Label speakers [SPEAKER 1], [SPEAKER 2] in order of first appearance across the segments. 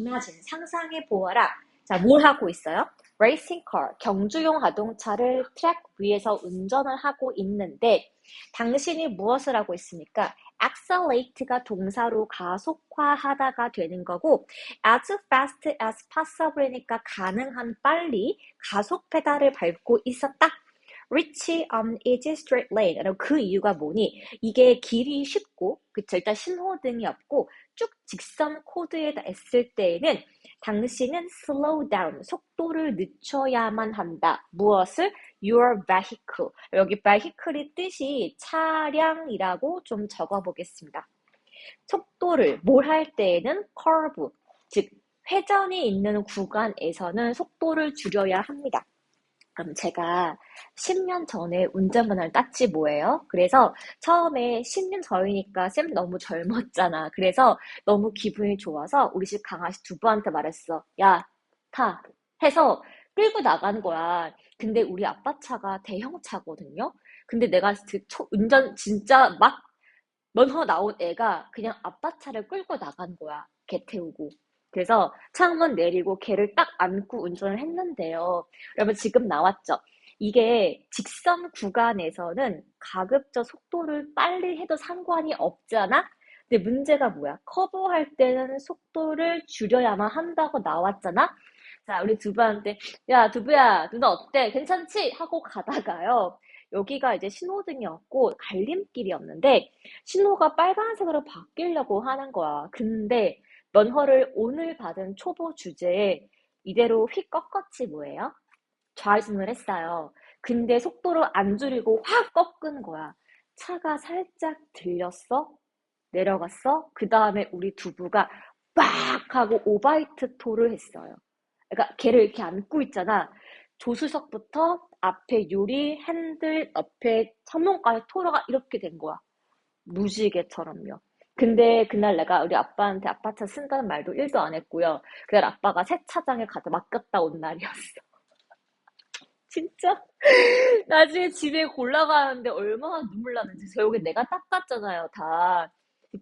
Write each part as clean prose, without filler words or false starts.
[SPEAKER 1] imagine, 상상해 보아라. 자, 뭘 하고 있어요? racing car, 경주용 자동차를 트랙 위에서 운전을 하고 있는데 당신이 무엇을 하고 있습니까? accelerate가 동사로 가속화하다가 되는 거고 as fast as possible니까 가능한 빨리 가속 페달을 밟고 있었다. reach easy straight lane. 그 이유가 뭐니? 이게 길이 쉽고, 그쵸? 일단 신호등이 없고, 쭉 직선 코드에 했을 때에는 당신은 slow down, 속도를 늦춰야만 한다. 무엇을? Your vehicle. 여기 vehicle의 뜻이 차량이라고 좀 적어보겠습니다. 속도를 뭘 할 때에는 curve, 즉 회전이 있는 구간에서는 속도를 줄여야 합니다. 그럼 제가 10년 전에 운전면허를 땄지 뭐예요? 그래서 처음에 10년 전이니까 쌤 너무 젊었잖아. 그래서 너무 기분이 좋아서 우리 집 강아지 두부한테 말했어. 야, 타. 해서 끌고 나간 거야. 근데 우리 아빠 차가 대형 차거든요. 근데 내가 운전 진짜 막 면허 나온 애가 그냥 아빠 차를 끌고 나간 거야. 개 태우고. 그래서 창문 내리고 걔를 딱 안고 운전을 했는데요. 여러분 지금 나왔죠? 이게 직선 구간에서는 가급적 속도를 빨리 해도 상관이 없잖아? 근데 문제가 뭐야? 커브할 때는 속도를 줄여야만 한다고 나왔잖아? 자, 우리 두부한테 야, 두부야, 누나 어때? 괜찮지? 하고 가다가요. 여기가 이제 신호등이었고 갈림길이었는데 신호가 빨간색으로 바뀌려고 하는 거야. 근데 면허를 오늘 받은 초보 주제에 이대로 휙 꺾었지 뭐예요? 좌회전을 했어요. 근데 속도를 안 줄이고 확 꺾은 거야. 차가 살짝 들렸어? 내려갔어? 그 다음에 우리 두부가 빡 하고 오바이트 토를 했어요. 그러니까 걔를 이렇게 안고 있잖아. 조수석부터 앞에 유리, 핸들, 옆에 창문까지 토로가 이렇게 된 거야. 무지개처럼요. 근데 그날 내가 우리 아빠한테 아빠 차 쓴다는 말도 1도 안 했고요. 그날 아빠가 세차장에 가서 맡겼다 온 날이었어. 진짜? 나중에 집에 올라가는데 얼마나 눈물 나는지. 저 여기 내가 닦았잖아요, 다.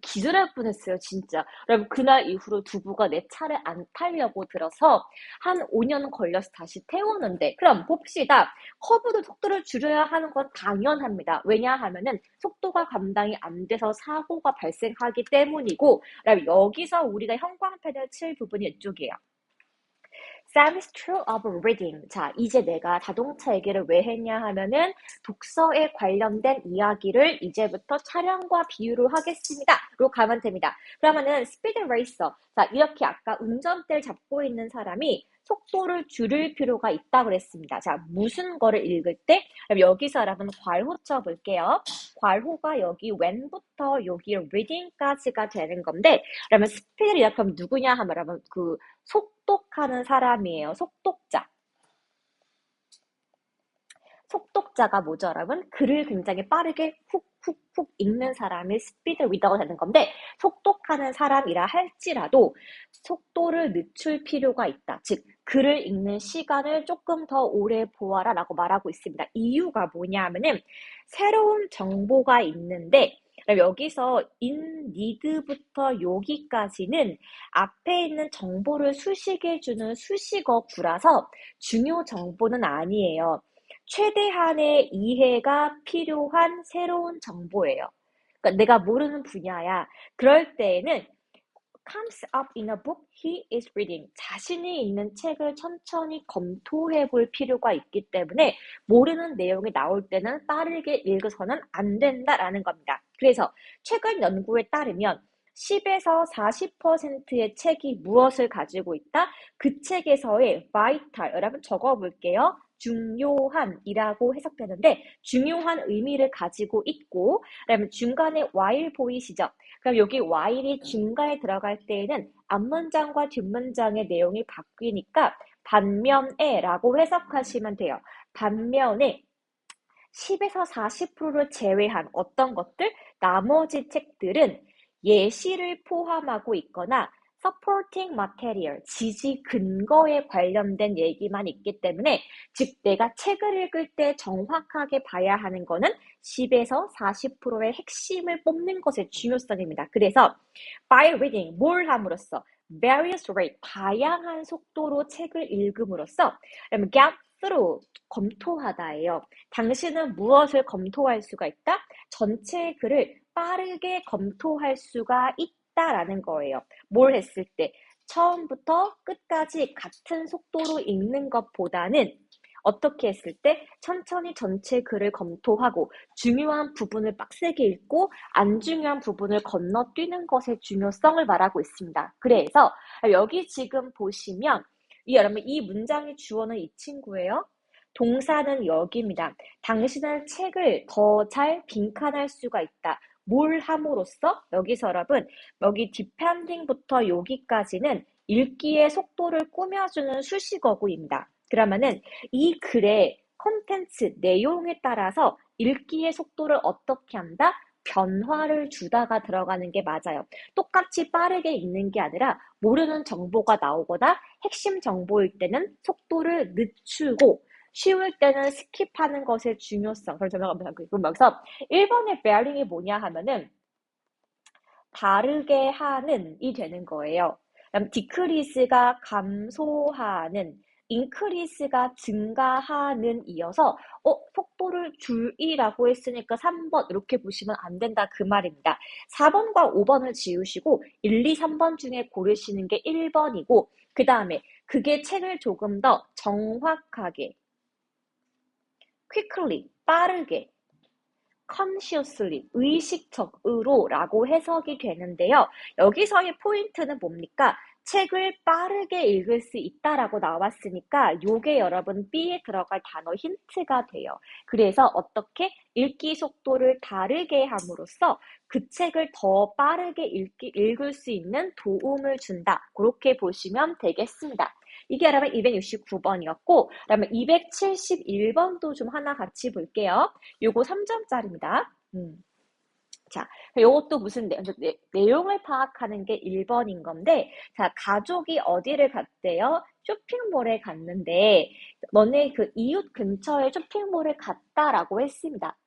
[SPEAKER 1] 기절할 뻔했어요, 진짜. 여러분, 그날 이후로 두부가 내 차를 안 타려고 들어서 한 5년 걸려서 다시 태우는데, 그럼 봅시다. 커브도 속도를 줄여야 하는 건 당연합니다. 왜냐하면은 속도가 감당이 안 돼서 사고가 발생하기 때문이고, 그다음에 여기서 우리가 형광펜을 칠 부분이 이쪽이에요. Sam's True of Reading. 자, 이제 내가 자동차 얘기를 왜 했냐 하면은 독서에 관련된 이야기를 이제부터 차량과 비유를 하겠습니다. 로 가면 됩니다. 그러면은 스피드 레이서. 자, 이렇게 아까 운전대를 잡고 있는 사람이 속도를 줄일 필요가 있다 그랬습니다. 자, 무슨 거를 읽을 때? 그럼 여기서 여러분 괄호 쳐볼게요. 괄호가 여기 when부터 여기 reading까지가 되는 건데, 그러면 스피드를 이렇게 하면 누구냐 하면 여러분 그 속독하는 사람이에요. 속독자. 속독자가 뭐죠, 여러분? 글을 굉장히 빠르게 훅훅훅 읽는 사람이 스피드 리더가 되는 건데 속독하는 사람이라 할지라도 속도를 늦출 필요가 있다. 즉, 글을 읽는 시간을 조금 더 오래 보아라 라고 말하고 있습니다. 이유가 뭐냐 하면은 새로운 정보가 있는데 여기서 in need부터 여기까지는 앞에 있는 정보를 수식해주는 수식어구라서 중요 정보는 아니에요. 최대한의 이해가 필요한 새로운 정보예요. 그러니까 내가 모르는 분야야. 그럴 때에는 comes up in a book he is reading. 자신이 읽는 책을 천천히 검토해 볼 필요가 있기 때문에 모르는 내용이 나올 때는 빠르게 읽어서는 안 된다라는 겁니다. 그래서 최근 연구에 따르면 10에서 40%의 책이 무엇을 가지고 있다? 그 책에서의 vital, 여러분 적어볼게요. 중요한이라고 해석되는데 중요한 의미를 가지고 있고 그다음에 중간에 while 보이시죠? 그럼 여기 while이 중간에 들어갈 때에는 앞문장과 뒷문장의 내용이 바뀌니까 반면에 라고 해석하시면 돼요. 반면에 10에서 40%를 제외한 어떤 것들? 나머지 책들은 예시를 포함하고 있거나 supporting material, 지지 근거에 관련된 얘기만 있기 때문에 즉 내가 책을 읽을 때 정확하게 봐야 하는 거는 10에서 40%의 핵심을 뽑는 것의 중요성입니다. 그래서 by reading, 뭘 함으로써? various rate, 다양한 속도로 책을 읽음으로써, 그러면 get through, 검토하다예요. 당신은 무엇을 검토할 수가 있다? 전체 글을 빠르게 검토할 수가 있다라는 거예요. 뭘 했을 때? 처음부터 끝까지 같은 속도로 읽는 것보다는 어떻게 했을 때 천천히 전체 글을 검토하고 중요한 부분을 빡세게 읽고 안 중요한 부분을 건너뛰는 것의 중요성을 말하고 있습니다. 그래서 여기 지금 보시면 여러분 이 문장의 주어는 이 친구예요. 동사는 여기입니다. 당신은 책을 더 잘 빈칸할 수가 있다. 뭘 함으로써? 여기서 여러분 여기 depending부터 여기까지는 읽기의 속도를 꾸며주는 수식어구입니다. 그러면은 이 글의 콘텐츠, 내용에 따라서 읽기의 속도를 어떻게 한다? 변화를 주다가 들어가는 게 맞아요. 똑같이 빠르게 읽는 게 아니라 모르는 정보가 나오거나 핵심 정보일 때는 속도를 늦추고 쉬울 때는 스킵하는 것의 중요성. 그럼 여기서 1번의 bearing이 뭐냐 하면은 다르게 하는이 되는 거예요. 그럼 decrease가 감소하는, increase가 증가하는 이어서 속도를 줄이라고 했으니까 3번 이렇게 보시면 안 된다 그 말입니다. 4번과 5번을 지우시고 1, 2, 3번 중에 고르시는 게 1번이고 그 다음에 그게 책을 조금 더 정확하게 quickly, 빠르게 consciously, 의식적으로 라고 해석이 되는데요. 여기서의 포인트는 뭡니까? 책을 빠르게 읽을 수 있다라고 나왔으니까 요게 여러분 B에 들어갈 단어 힌트가 돼요. 그래서 어떻게 읽기 속도를 다르게 함으로써 그 책을 더 빠르게 읽을 수 있는 도움을 준다. 그렇게 보시면 되겠습니다. 이게 여러분 269번이었고 그러면 271번도 좀 하나 같이 볼게요. 요거 3점짜리입니다. 자, 요것도 무슨 내용을 파악하는 게 1번인 건데, 자, 가족이 어디를 갔대요? 쇼핑몰에 갔는데, 너네 그 이웃 근처에 쇼핑몰에 갔다라고 했습니다.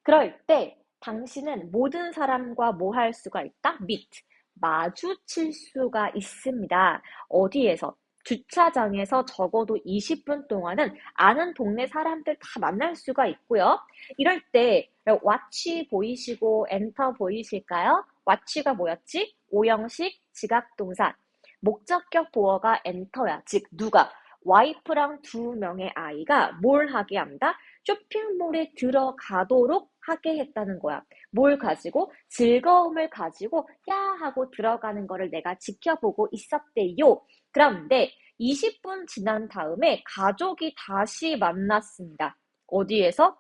[SPEAKER 1] 그럴 때, 당신은 모든 사람과 뭐 할 수가 있다? meet, 마주칠 수가 있습니다. 어디에서? 주차장에서 적어도 20분 동안은 아는 동네 사람들 다 만날 수가 있고요. 이럴 때 watch 보이시고 enter 보이실까요? watch가 뭐였지? 오형식 지각동사. 목적격 보어가 enter야. 즉 누가? 와이프랑 2명의 아이가 뭘 하게 한다? 쇼핑몰에 들어가도록 하게 했다는 거야. 뭘 가지고? 즐거움을 가지고 야 하고 들어가는 거를 내가 지켜보고 있었대요. 그런데 20분 지난 다음에 가족이 다시 만났습니다. 어디에서?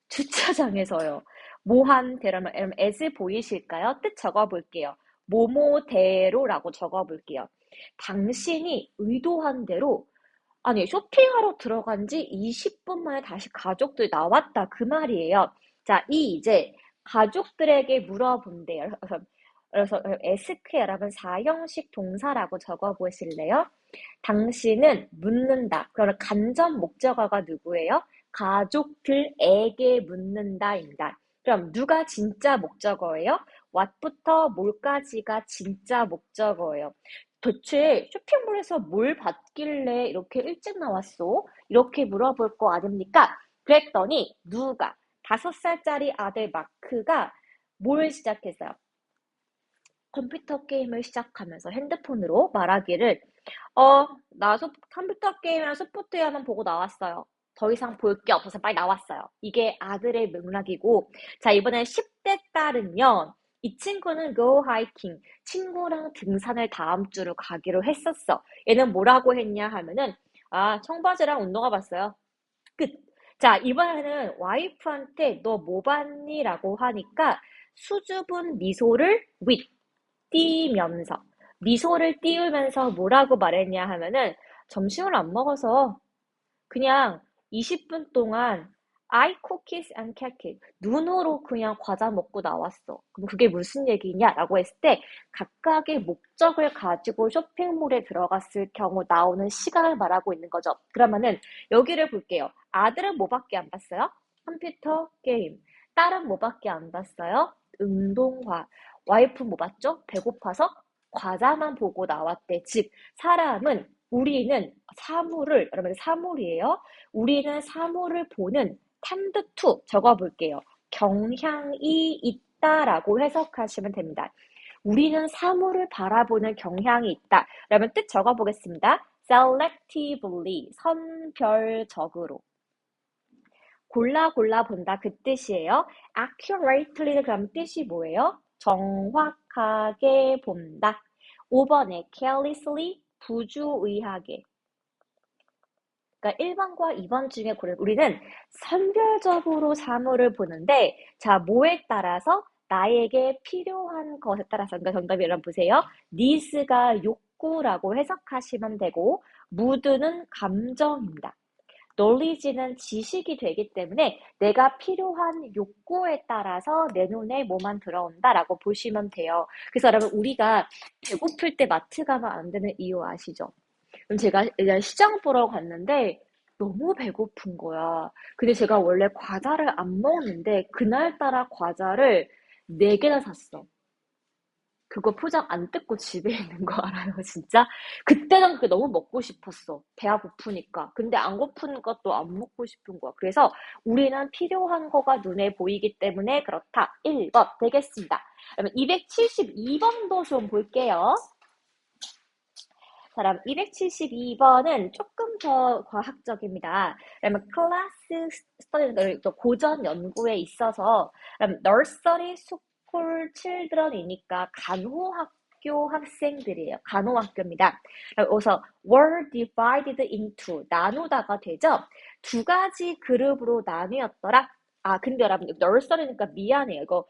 [SPEAKER 1] 주차장에서요. 모한대로면 as 보이실까요? 뜻 적어볼게요. 뭐뭐대로라고 적어볼게요. 당신이 의도한 대로 아니 쇼핑하러 들어간 지 20분 만에 다시 가족들 나왔다 그 말이에요. 자, 이제 가족들에게 물어본대요. 그래서 ask 여러분 4형식 동사라고 적어보실래요? 당신은 묻는다. 그러면 간접 목적어가 누구예요? 가족들에게 묻는다입니다. 그럼 누가 진짜 목적어예요? what부터 뭘까지가 진짜 목적어예요. 도대체 쇼핑몰에서 뭘 봤길래 이렇게 일찍 나왔어? 이렇게 물어볼 거 아닙니까? 그랬더니 누가 5살짜리 아들 마크가 뭘 시작했어요? 컴퓨터 게임을 시작하면서 핸드폰으로 말하기를 나 컴퓨터 게임이랑 소프트웨어만 보고 나왔어요. 더 이상 볼 게 없어서 빨리 나왔어요. 이게 아들의 맥락이고 자 이번엔 10대 딸은요. 이 친구는 go hiking, 친구랑 등산을 다음 주로 가기로 했었어. 얘는 뭐라고 했냐 하면은 청바지랑 운동화 봤어요. 끝. 자 이번에는 와이프한테 너 뭐 봤니? 라고 하니까 수줍은 미소를 with 띄면서 미소를 띄우면서 뭐라고 말했냐 하면은 점심을 안 먹어서 그냥 20분 동안 I cookies and cake 눈으로 그냥 과자 먹고 나왔어. 그럼 그게 무슨 얘기냐라고 했을 때 각각의 목적을 가지고 쇼핑몰에 들어갔을 경우 나오는 시간을 말하고 있는 거죠. 그러면은 여기를 볼게요. 아들은 뭐밖에 안 봤어요? 컴퓨터 게임. 딸은 뭐밖에 안 봤어요? 운동화. 와이프 뭐 봤죠? 배고파서 과자만 보고 나왔대. 즉, 우리는 사물을, 여러분 사물이에요. 우리는 사물을 보는 tend to 적어볼게요. 경향이 있다라고 해석하시면 됩니다. 우리는 사물을 바라보는 경향이 있다. 그러면 뜻 적어보겠습니다. selectively, 선별적으로. 골라 본다 그 뜻이에요. accurately는 그럼 뜻이 뭐예요? 정확하게 본다. 5번에 carelessly, 부주의하게. 그러니까 1번과 2번 중에 우리는 선별적으로 사물을 보는데, 자, 뭐에 따라서? 나에게 필요한 것에 따라서. 그러니까 정답이 여러분 보세요. needs가 욕구라고 해석하시면 되고, mood는 감정입니다. knowledge는 지식이 되기 때문에 내가 필요한 욕구에 따라서 내 눈에 뭐만 들어온다라고 보시면 돼요. 그래서 여러분 우리가 배고플 때 마트 가면 안 되는 이유 아시죠? 그럼 제가 일단 시장 보러 갔는데 너무 배고픈 거야. 근데 제가 원래 과자를 안 먹는데 그날따라 과자를 4개나 샀어. 그거 포장 안 뜯고 집에 있는 거 알아요, 진짜? 그때는 그게 너무 먹고 싶었어. 배가 고프니까. 근데 안 고픈 것도 안 먹고 싶은 거야. 그래서 우리는 필요한 거가 눈에 보이기 때문에 그렇다. 1번 되겠습니다. 그러면 272번도 좀 볼게요. 자, 그럼 272번은 조금 더 과학적입니다. 그러면 클래스 스터디, 고전 연구에 있어서, 그럼 nursery, school children이니까 간호학교 학생들이에요. 간호학교입니다. 그래서 were divided into, 나누다가 되죠? 2가지 그룹으로 나뉘었더라. 아, 근데 여러분, nursery니까 미안해요. 이거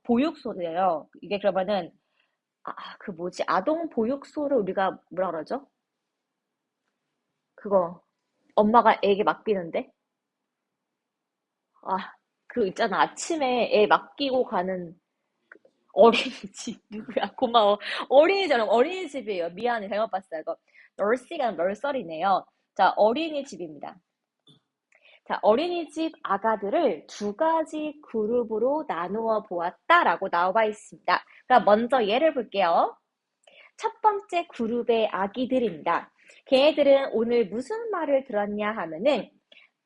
[SPEAKER 1] 보육소예요. 이게 그러면은 그 뭐지? 아동 보육소를 우리가 뭐라 그러죠? 그거 엄마가 애기 맡기는데? 아, 그 있잖아. 아침에 애 맡기고 가는 어린이집 누구야? 고마워. 어린이집이에요. 미안해. 잘못 봤어요. 이거 널시가 널서리네요. 자, 어린이집입니다. 자, 어린이집 아가들을 2가지 그룹으로 나누어 보았다라고 나와 있습니다. 그럼 먼저 예를 볼게요. 첫 번째 그룹의 아기들입니다. 걔네들은 오늘 무슨 말을 들었냐 하면은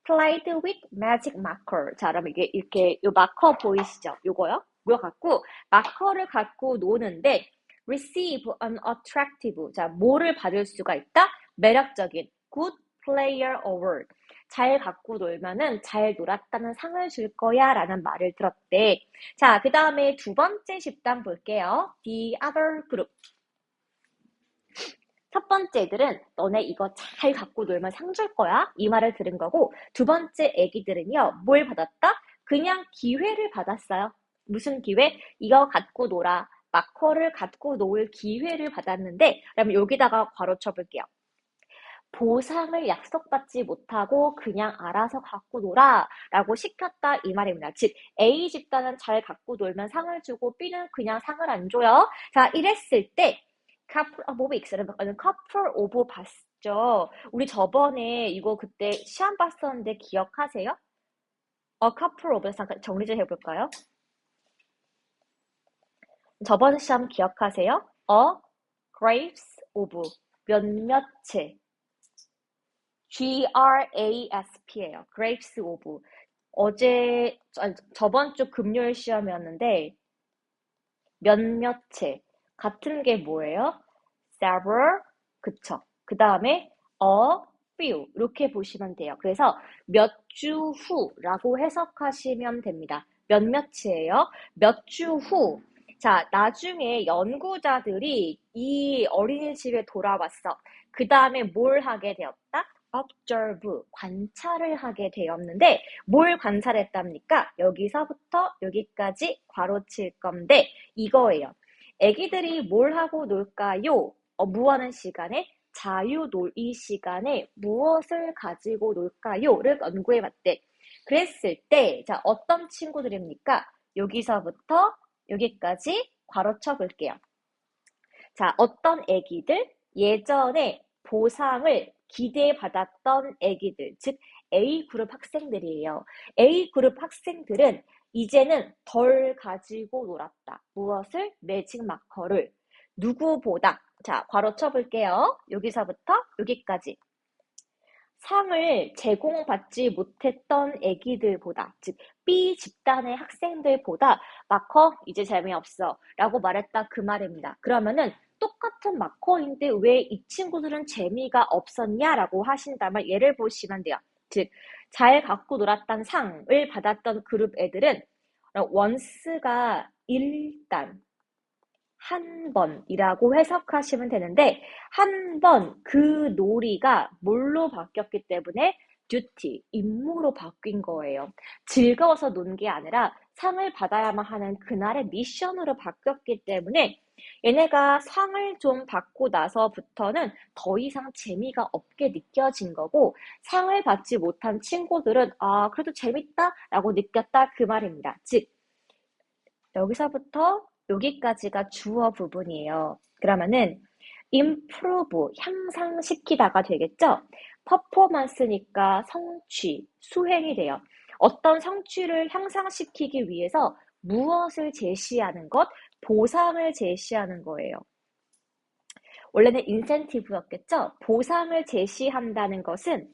[SPEAKER 1] played with magic marker. 자, 그럼 이게 이렇게 요 마커 보이시죠? 요거요? 이거 갖고 마커를 갖고 노는데 receive an attractive. 자, 뭐를 받을 수가 있다? 매력적인 good player award. 잘 갖고 놀면은 잘 놀았다는 상을 줄 거야 라는 말을 들었대. 자, 그 다음에 2번째 집단 볼게요. The other group. 첫 번째 애들은 너네 이거 잘 갖고 놀면 상 줄 거야 이 말을 들은 거고, 2번째 애기들은요 뭘 받았다? 그냥 기회를 받았어요. 무슨 기회? 이거 갖고 놀아. 마커를 갖고 놀 기회를 받았는데, 그럼 여기다가 괄호 쳐볼게요. 보상을 약속받지 못하고 그냥 알아서 갖고 놀아 라고 시켰다 이 말입니다. 즉 A 집단은 잘 갖고 놀면 상을 주고 B는 그냥 상을 안 줘요. 자, 이랬을 때 뭐가 있어요? 커플 오브 봤죠? 우리 저번에 이거 그때 시험 봤었는데 기억하세요? 커플 오브 잠깐 정리 좀 해볼까요? 저번 시험 기억하세요? grapes of 몇몇 채 GRASP예요. grapes of. 저번 주 금요일 시험이었는데 몇몇 채 같은 게 뭐예요? several, 그쵸. 그 다음에 a few 이렇게 보시면 돼요. 그래서 몇 주 후라고 해석하시면 됩니다. 몇몇 채예요. 몇 주 후. 자, 나중에 연구자들이 이 어린이집에 돌아왔어. 그 다음에 뭘 하게 되었다? observe, 관찰을 하게 되었는데 뭘 관찰했답니까? 여기서부터 여기까지 괄호칠 건데 이거예요. 애기들이 뭘 하고 놀까요? 뭐 하는 시간에? 자유놀이 시간에 무엇을 가지고 놀까요?를 연구해봤대. 그랬을 때, 자, 어떤 친구들입니까? 여기서부터 여기까지 괄호쳐 볼게요. 자, 어떤 애기들? 예전에 보상을 기대받았던 애기들, 즉 A그룹 학생들이에요. A그룹 학생들은 이제는 덜 가지고 놀았다. 무엇을? 매직 마커를. 누구보다. 자, 괄호 쳐볼게요. 여기서부터 여기까지. 상을 제공받지 못했던 애기들보다, 즉 B 집단의 학생들보다 마커 이제 재미없어 라고 말했다 그 말입니다. 그러면은 똑같은 마커인데 왜 이 친구들은 재미가 없었냐라고 하신다면 예를 보시면 돼요. 즉 잘 갖고 놀았던 상을 받았던 그룹 애들은 원스가 일단 한 번이라고 해석하시면 되는데 한 번 그 놀이가 뭘로 바뀌었기 때문에 duty, 임무로 바뀐 거예요. 즐거워서 논 게 아니라 상을 받아야만 하는 그날의 미션으로 바뀌었기 때문에 얘네가 상을 좀 받고 나서부터는 더 이상 재미가 없게 느껴진 거고 상을 받지 못한 친구들은 아 그래도 재밌다 라고 느꼈다 그 말입니다. 즉 여기서부터 여기까지가 주어 부분이에요. 그러면은 improve, 향상시키다가 되겠죠? 퍼포먼스니까 성취, 수행이 돼요. 어떤 성취를 향상시키기 위해서 무엇을 제시하는 것? 보상을 제시하는 거예요. 원래는 인센티브였겠죠? 보상을 제시한다는 것은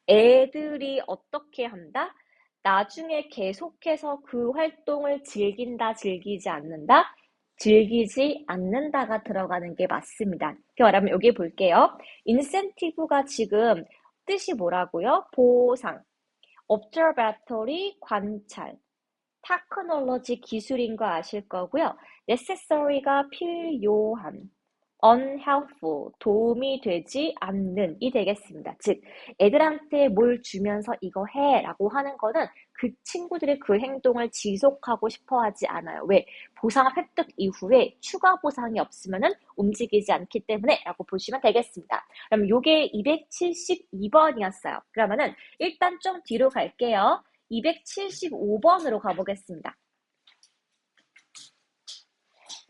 [SPEAKER 1] 애들이 어떻게 한다? 나중에 계속해서 그 활동을 즐긴다, 즐기지 않는다? 즐기지 않는다가 들어가는 게 맞습니다. 이렇게 말하면 여기 볼게요. 인센티브가 지금 뜻이 뭐라고요? 보상, observatory, 관찰, 테크놀로지 기술인 거 아실 거고요. necessary가 필요한, unhelpful, 도움이 되지 않는 이 되겠습니다. 즉 애들한테 뭘 주면서 이거 해 라고 하는 거는 그 친구들이 그 행동을 지속하고 싶어 하지 않아요. 왜? 보상 획득 이후에 추가 보상이 없으면 움직이지 않기 때문에 라고 보시면 되겠습니다. 그럼 요게 272번이었어요. 그러면은 일단 좀 뒤로 갈게요. 275번으로 가보겠습니다.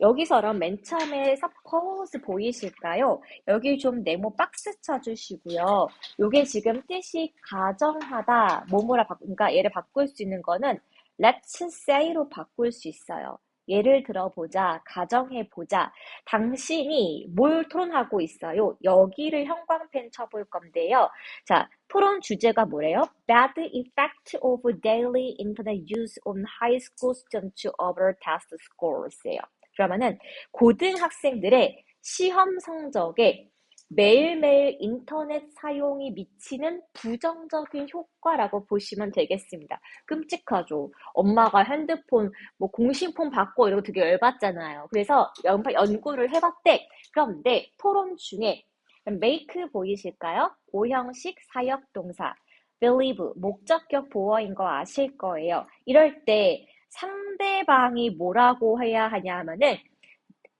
[SPEAKER 1] 여기서는 맨 처음에 suppose 보이실까요? 여기 좀 네모 박스 쳐주시고요. 요게 지금 뜻이 가정하다, 뭐뭐라 그러니까 얘를 바꿀 수 있는 거는 let's say로 바꿀 수 있어요. 예를 들어보자, 가정해보자. 당신이 뭘 토론하고 있어요? 여기를 형광펜 쳐볼 건데요. 자, 토론 주제가 뭐래요? Bad effect of daily internet use on high school students over test scores예요. 그러면은 고등학생들의 시험 성적에 매일매일 인터넷 사용이 미치는 부정적인 효과라고 보시면 되겠습니다. 끔찍하죠. 엄마가 핸드폰, 뭐 공신폰 받고 이러고 되게 열받잖아요. 그래서 연구를 해봤대. 그런데 토론 중에 make 보이실까요? 오형식 사역동사. believe, 목적격 보어인 거 아실 거예요. 이럴 때 상대방이 뭐라고 해야 하냐 하면은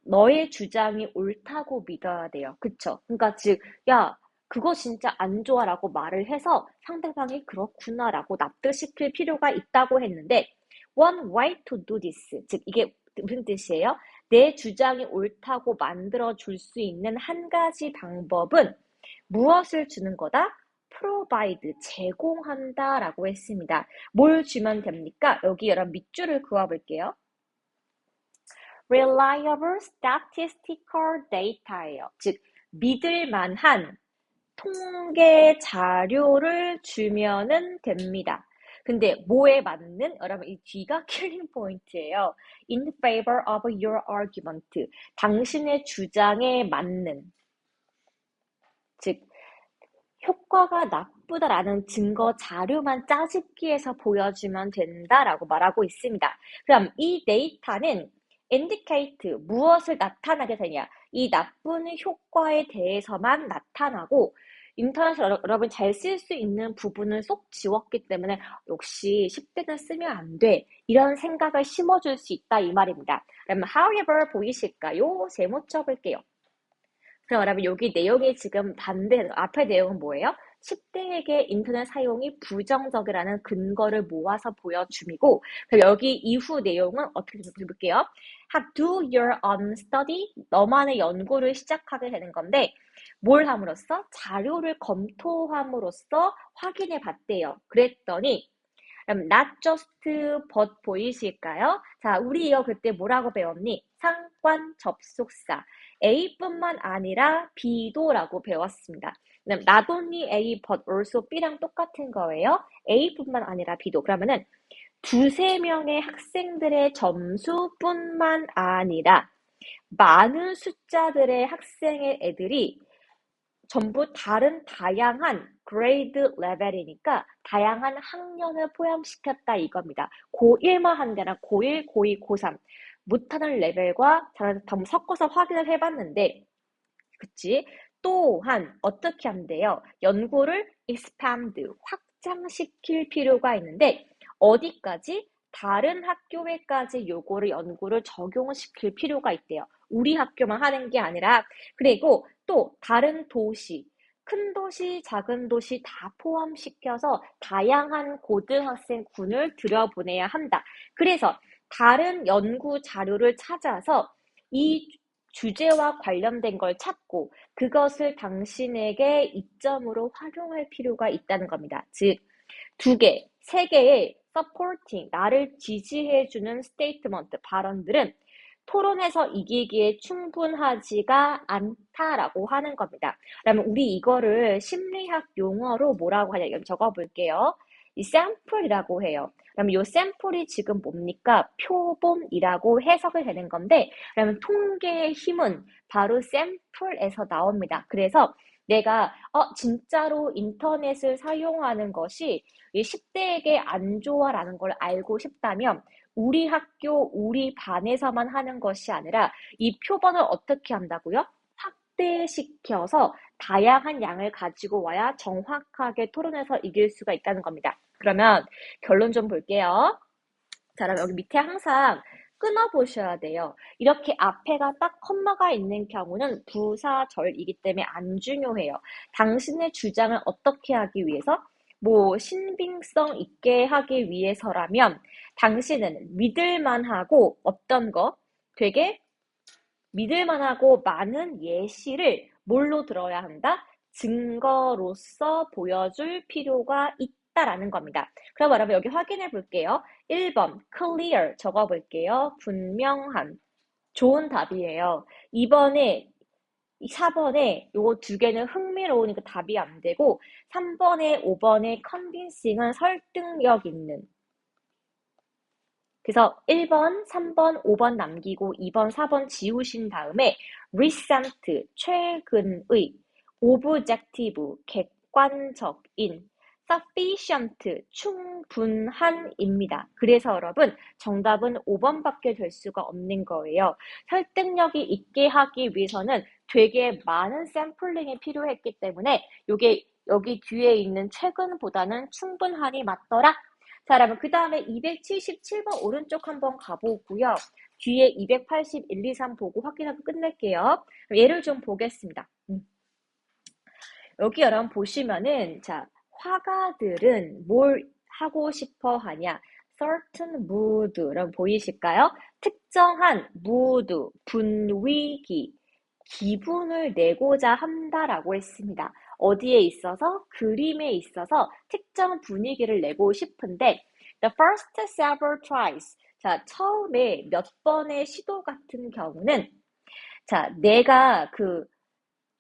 [SPEAKER 1] 너의 주장이 옳다고 믿어야 돼요. 그쵸? 그러니까 즉, 야, 그거 진짜 안 좋아라고 말을 해서 상대방이 그렇구나라고 납득시킬 필요가 있다고 했는데 one way to do this. 즉, 이게 무슨 뜻이에요? 내 주장이 옳다고 만들어줄 수 있는 한 가지 방법은 무엇을 주는 거다? provide, 제공한다 라고 했습니다. 뭘 주면 됩니까? 여기 여러분 밑줄을 그어볼게요. reliable statistical data예요. 즉, 믿을 만한 통계 자료를 주면은 됩니다. 근데 뭐에 맞는? 여러분 이 뒤가 킬링 포인트예요. In favor of your argument. 당신의 주장에 맞는. 즉, 효과가 나쁘다라는 증거 자료만 짜집기해서 보여주면 된다라고 말하고 있습니다. 그럼 이 데이터는 indicate, 무엇을 나타나게 되냐? 이 나쁜 효과에 대해서만 나타나고 인터넷을 여러분 잘 쓸 수 있는 부분을 쏙 지웠기 때문에 역시 10대는 쓰면 안 돼. 이런 생각을 심어줄 수 있다 이 말입니다. 그러면 however 보이실까요? 제목 쳐볼게요. 그럼 여러분 여기 내용이 지금 앞에 내용은 뭐예요? 10대에게 인터넷 사용이 부정적이라는 근거를 모아서 보여줌이고 그럼 여기 이후 내용은 어떻게 볼게요? Do your own study. 너만의 연구를 시작하게 되는 건데 뭘 함으로써? 자료를 검토함으로써 확인해 봤대요. 그랬더니 그럼 not just but 보이실까요? 자, 우리 이거 그때 뭐라고 배웠니? 상관 접속사. A뿐만 아니라 B도라고 배웠습니다. not only A but also B랑 똑같은 거예요. A뿐만 아니라 B도. 그러면은 두세 명의 학생들의 점수뿐만 아니라 많은 숫자들의 학생의 애들이 전부 다양한 grade 레벨이니까 다양한 학년을 포함시켰다 이겁니다. 고1만 한 게 아니라 고1, 고2, 고3 못하는 레벨과 잘하는 다 섞어서 확인을 해봤는데 그치? 또한 어떻게 하면 돼요? 연구를 expand, 확장시킬 필요가 있는데 어디까지? 다른 학교에까지 요거를 연구를 적용시킬 필요가 있대요. 우리 학교만 하는 게 아니라 그리고 또 다른 도시, 큰 도시, 작은 도시 다 포함시켜서 다양한 고등학생군을 들여보내야 한다. 그래서 다른 연구 자료를 찾아서 이 주제와 관련된 걸 찾고 그것을 당신에게 이점으로 활용할 필요가 있다는 겁니다. 즉, 세 개의 supporting, 나를 지지해주는 statement, 발언들은 토론에서 이기기에 충분하지가 않다라고 하는 겁니다. 그러면 우리 이거를 심리학 용어로 뭐라고 하냐, 여기 적어볼게요. 이 샘플이라고 해요. 그러면 이 샘플이 지금 뭡니까? 표본이라고 해석이 되는 건데, 그러면 통계의 힘은 바로 샘플에서 나옵니다. 그래서 내가 진짜로 인터넷을 사용하는 것이 이 10대에게 안 좋아라는 걸 알고 싶다면 우리 학교, 우리 반에서만 하는 것이 아니라 이 표본을 어떻게 한다고요? 확대시켜서 다양한 양을 가지고 와야 정확하게 토론해서 이길 수가 있다는 겁니다. 그러면 결론 좀 볼게요. 자, 그럼 여기 밑에 항상 끊어보셔야 돼요. 이렇게 앞에가 딱 컴마가 있는 경우는 부사절이기 때문에 안 중요해요. 당신의 주장을 어떻게 하기 위해서? 신빙성 있게 하기 위해서라면 당신은 믿을만하고 어떤 거? 되게 믿을만하고 많은 예시를 뭘로 들어야 한다? 증거로서 보여줄 필요가 있다라는 겁니다. 그럼 여러분 여기 확인해 볼게요. 1번 clear 적어볼게요. 분명한. 좋은 답이에요. 4번에 요거 두 개는 흥미로우니까 답이 안 되고 3번에 5번에 convincing은 설득력 있는. 그래서 1번, 3번, 5번 남기고 2번, 4번 지우신 다음에 recent, 최근의, objective, 객관적인, sufficient, 충분한입니다. 그래서 여러분 정답은 5번밖에 될 수가 없는 거예요. 설득력이 있게 하기 위해서는 되게 많은 샘플링이 필요했기 때문에 요게 여기 뒤에 있는 최근보다는 충분한이 맞더라. 자, 여러분 그 다음에 277번 오른쪽 한번 가보고요. 뒤에 281, 2, 3 보고 확인하고 끝낼게요. 예를 좀 보겠습니다. 여기 여러분 보시면은 자, 화가들은 뭘 하고 싶어 하냐? certain mood, 여러분 보이실까요? 특정한 mood, 분위기, 기분을 내고자 한다라고 했습니다. 어디에 있어서? 그림에 있어서 특정 분위기를 내고 싶은데 the first several tries, 자, 처음에 몇 번의 시도 같은 경우는 자, 내가 그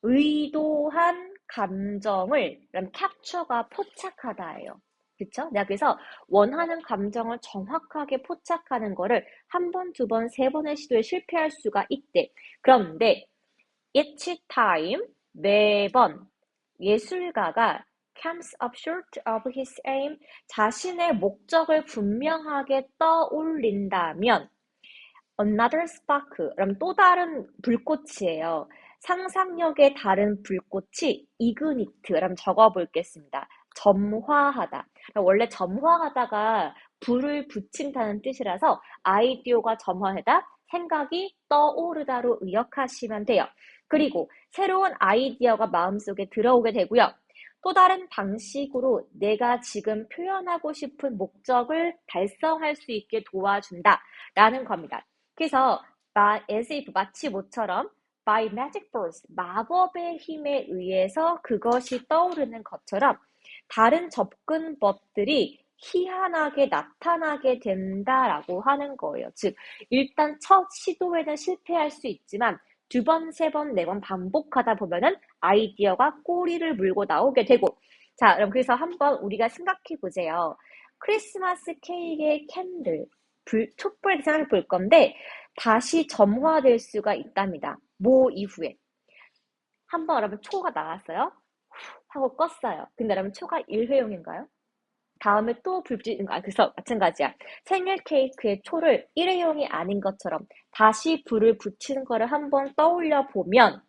[SPEAKER 1] 의도한 감정을 그럼 캡처가 포착하다예요. 그쵸? 내가 그래서 원하는 감정을 정확하게 포착하는 거를 한 번, 두 번, 세 번의 시도에 실패할 수가 있대. 그런데 each time, 매번 예술가가 comes up short of his aim, 자신의 목적을 분명하게 떠올린다면 another spark, 그럼 또 다른 불꽃이에요. 상상력의 다른 불꽃이 ignite, 그럼 적어보겠습니다. 점화하다. 원래 점화하다가 불을 붙인다는 뜻이라서 아이디어가 점화하다, 생각이 떠오르다로 의역하시면 돼요. 그리고 새로운 아이디어가 마음속에 들어오게 되고요. 또 다른 방식으로 내가 지금 표현하고 싶은 목적을 달성할 수 있게 도와준다 라는 겁니다. 그래서 as if 마치 모처럼 by magic force, 마법의 힘에 의해서 그것이 떠오르는 것처럼 다른 접근법들이 희한하게 나타나게 된다라고 하는 거예요. 즉 일단 첫 시도에는 실패할 수 있지만 두 번, 세 번, 네 번 반복하다 보면은 아이디어가 꼬리를 물고 나오게 되고 자, 그럼 그래서 한번 우리가 생각해 보세요. 크리스마스 케이크의 캔들, 촛불 생각해 볼 건데 다시 점화될 수가 있답니다. 뭐 이후에. 한번 여러분 초가 나왔어요? 하고 껐어요. 근데 여러분 초가 일회용인가요? 다음에 또 불 붙이는 거, 그래서 마찬가지야. 생일 케이크의 초를 일회용이 아닌 것처럼 다시 불을 붙이는 거를 한번 떠올려 보면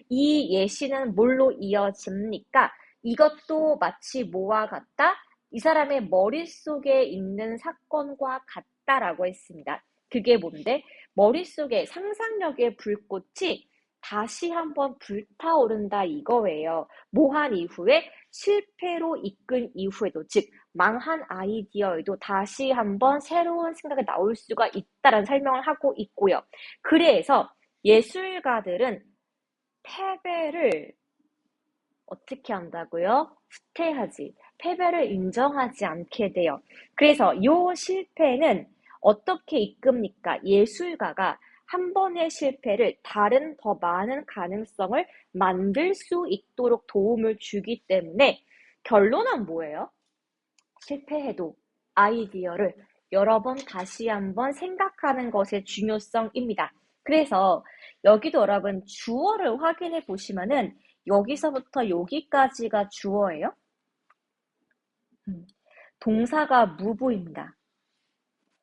[SPEAKER 1] 이 예시는 뭘로 이어집니까? 이것도 마치 뭐와 같다? 이 사람의 머릿속에 있는 사건과 같다라고 했습니다. 그게 뭔데? 머릿속에 상상력의 불꽃이 다시 한번 불타오른다 이거예요. 뭐한 이후에 실패로 이끈 이후에도 즉 망한 아이디어에도 다시 한번 새로운 생각이 나올 수가 있다라는 설명을 하고 있고요. 그래서 예술가들은 패배를 어떻게 한다고요? 후퇴하지. 패배를 인정하지 않게 돼요. 그래서 이 실패는 어떻게 이끕니까? 예술가가 한 번의 실패를 다른 더 많은 가능성을 만들 수 있도록 도움을 주기 때문에 결론은 뭐예요? 실패해도 아이디어를 여러 번 다시 한번 생각하는 것의 중요성입니다. 그래서 여기도 여러분 주어를 확인해 보시면은 여기서부터 여기까지가 주어예요. 동사가 무부입니다.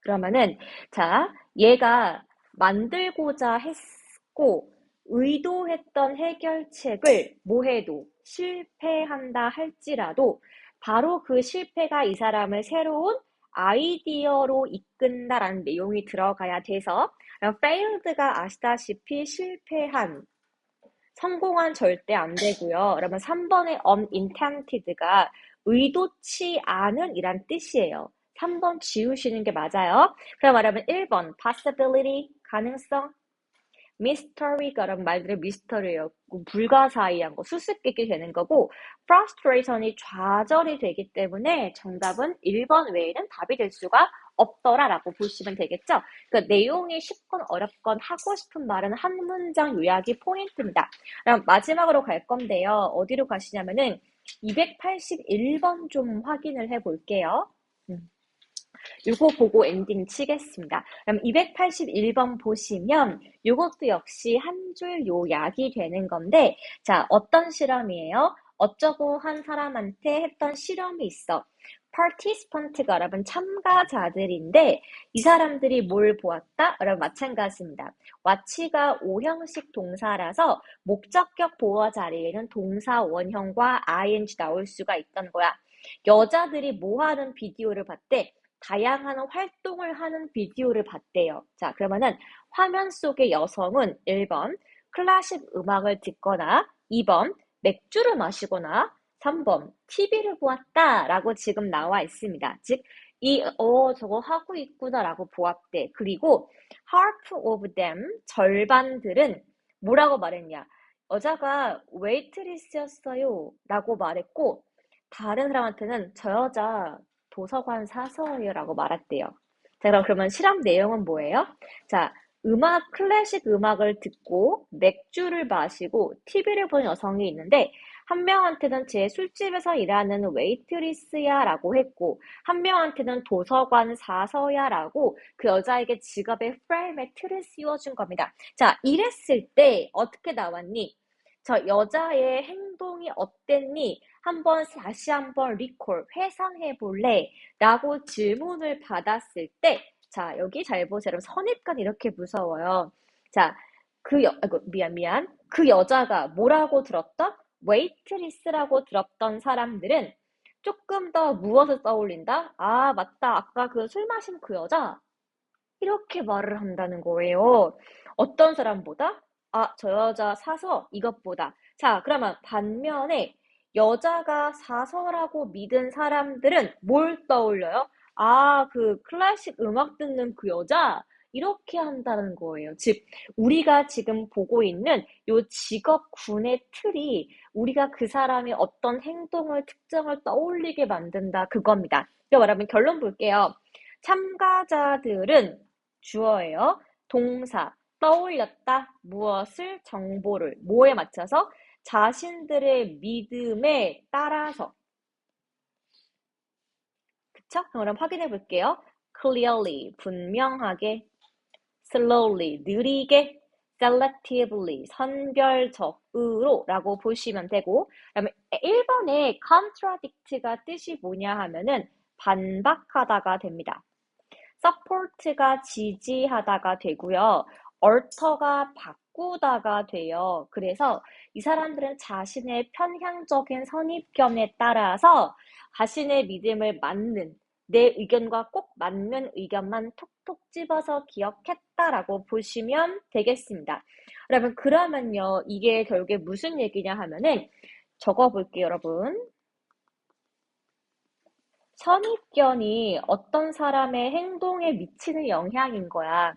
[SPEAKER 1] 그러면은 자, 얘가 만들고자 했고 의도했던 해결책을 뭐해도 실패한다 할지라도 바로 그 실패가 이 사람을 새로운 아이디어로 이끈다라는 내용이 들어가야 돼서 failed가 아시다시피 실패한 성공한 절대 안 되고요. 여러분 3번의 unintented가 의도치 않은 이란 뜻이에요. 3번 지우시는 게 맞아요. 그럼 여러분 1번 possibility 가능성 mystery가 여러분 말 그대로 미스터리예요. 불가사의한 거 수수께끼 되는 거고 frustration이 좌절이 되기 때문에 정답은 1번 외에는 답이 될 수가 없더라라고 보시면 되겠죠. 그 내용이 쉽건 어렵건 하고 싶은 말은 한 문장 요약이 포인트입니다. 그럼 마지막으로 갈 건데요. 어디로 가시냐면은 281번 좀 확인을 해 볼게요. 이거 보고 엔딩 치겠습니다. 그럼 281번 보시면 이것도 역시 한 줄 요약이 되는 건데 자, 어떤 실험이에요? 어쩌고 한 사람한테 했던 실험이 있어. participant가 여러분 참가자들인데 이 사람들이 뭘 보았다? 여러분 마찬가지입니다. watch가 오형식 동사라서 목적격 보어 자리에는 동사 원형과 ing 나올 수가 있던 거야. 여자들이 뭐 하는 비디오를 봤대? 다양한 활동을 하는 비디오를 봤대요. 자, 그러면은 화면 속의 여성은 1번 클래식 음악을 듣거나 2번 맥주를 마시거나 3번 TV를 보았다라고 지금 나와 있습니다. 즉, 저거 하고 있구나라고 보았대. 그리고 half of them, 절반들은 뭐라고 말했냐? 여자가 웨이트리스였어요 라고 말했고 다른 사람한테는 저 여자 도서관 사서예요라고 말했대요. 자, 그러면 실험 내용은 뭐예요? 자, 클래식 음악을 듣고 맥주를 마시고 TV를 보는 여성이 있는데 한 명한테는 제 술집에서 일하는 웨이트리스야 라고 했고 한 명한테는 도서관 사서야 라고 그 여자에게 직업의 프레임에 틀을 씌워준 겁니다. 자, 이랬을 때 어떻게 나왔니? 저 여자의 행동이 어땠니? 다시 한번 리콜, 회상해 볼래? 라고 질문을 받았을 때, 자, 여기 잘 보세요. 여러분, 선입관 이렇게 무서워요. 자, 미안. 그 여자가 뭐라고 들었다? 웨이트리스라고 들었던 사람들은 조금 더 무엇을 떠올린다? 아, 맞다. 아까 그 술 마신 그 여자? 이렇게 말을 한다는 거예요. 어떤 사람보다? 아, 저 여자 사서 이것보다. 자, 그러면 반면에 여자가 사서라고 믿은 사람들은 뭘 떠올려요? 아, 그 클래식 음악 듣는 그 여자? 이렇게 한다는 거예요. 즉, 우리가 지금 보고 있는 요 직업군의 틀이 우리가 그 사람이 어떤 행동을, 특정을 떠올리게 만든다. 그겁니다. 그럼 여러분 결론 볼게요. 참가자들은 주어예요. 동사, 떠올렸다. 무엇을? 정보를. 뭐에 맞춰서? 자신들의 믿음에 따라서. 그쵸? 그럼 확인해 볼게요. clearly, 분명하게. slowly, 느리게. selectively, 선별적으로 라고 보시면 되고, 그다음에 1번에 contradict가 뜻이 뭐냐 하면은 반박하다가 됩니다. support가 지지하다가 되고요. alter가 바꾸다가 돼요. 그래서 이 사람들은 자신의 편향적인 선입견에 따라서 자신의 믿음을 맞는 내 의견과 꼭 맞는 의견만 톡톡 집어서 기억했다라고 보시면 되겠습니다. 여러분 그러면요 이게 결국에 무슨 얘기냐 하면은 적어볼게요 여러분. 선입견이 어떤 사람의 행동에 미치는 영향인 거야.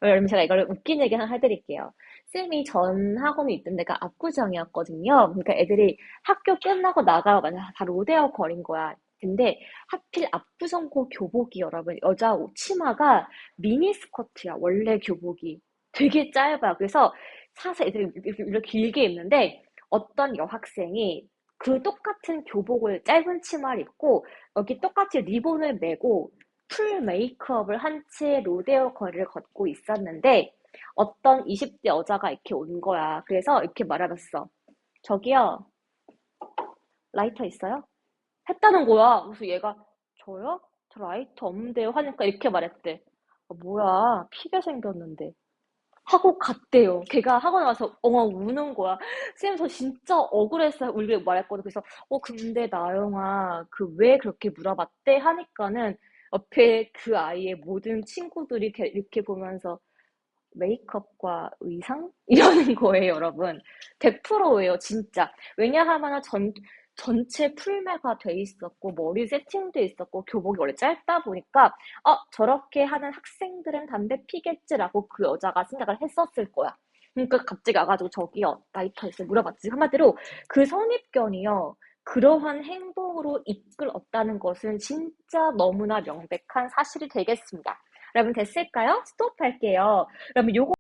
[SPEAKER 1] 여러분 제가 이걸 웃긴 얘기 하나 해드릴게요. 쌤이 전 학원에 있던 데가 압구정이었거든요. 그러니까 애들이 학교 끝나고 나가고 다 로데오 거린 거야. 근데 하필 압구정고 교복이 여러분 여자 치마가 미니스커트야. 원래 교복이 되게 짧아. 그래서 사서 애들이 이렇게 길게 입는데 어떤 여학생이 그 똑같은 교복을 짧은 치마를 입고 여기 똑같이 리본을 매고 풀 메이크업을 한 채 로데오 거리를 걷고 있었는데 어떤 20대 여자가 이렇게 온 거야. 그래서 이렇게 말해봤어. 저기요, 라이터 있어요? 했다는 거야. 그래서 얘가 저요? 저 라이터 없는데요? 하니까 이렇게 말했대. 뭐야, 피게 생겼는데. 하고 갔대요. 걔가 하고 나서 엉엉 우는 거야. 쌤, 저 진짜 억울했어요. 울고 말했거든. 그래서, 근데 나영아, 그 왜 그렇게 물어봤대? 하니까는 옆에 그 아이의 모든 친구들이 이렇게 보면서 메이크업과 의상? 이러는 거예요, 여러분. 100%예요, 진짜. 왜냐하면 전체 풀메가 돼 있었고, 머리 세팅돼 있었고, 교복이 원래 짧다 보니까, 저렇게 하는 학생들은 담배 피겠지라고 그 여자가 생각을 했었을 거야. 그러니까 갑자기 와가지고 저기요, 라이터 있어요? 물어봤지. 한마디로 그 선입견이요. 그러한 행동으로 이끌었다는 것은 진짜 너무나 명백한 사실이 되겠습니다. 여러분 됐을까요? 스톱할게요. 그러면 요거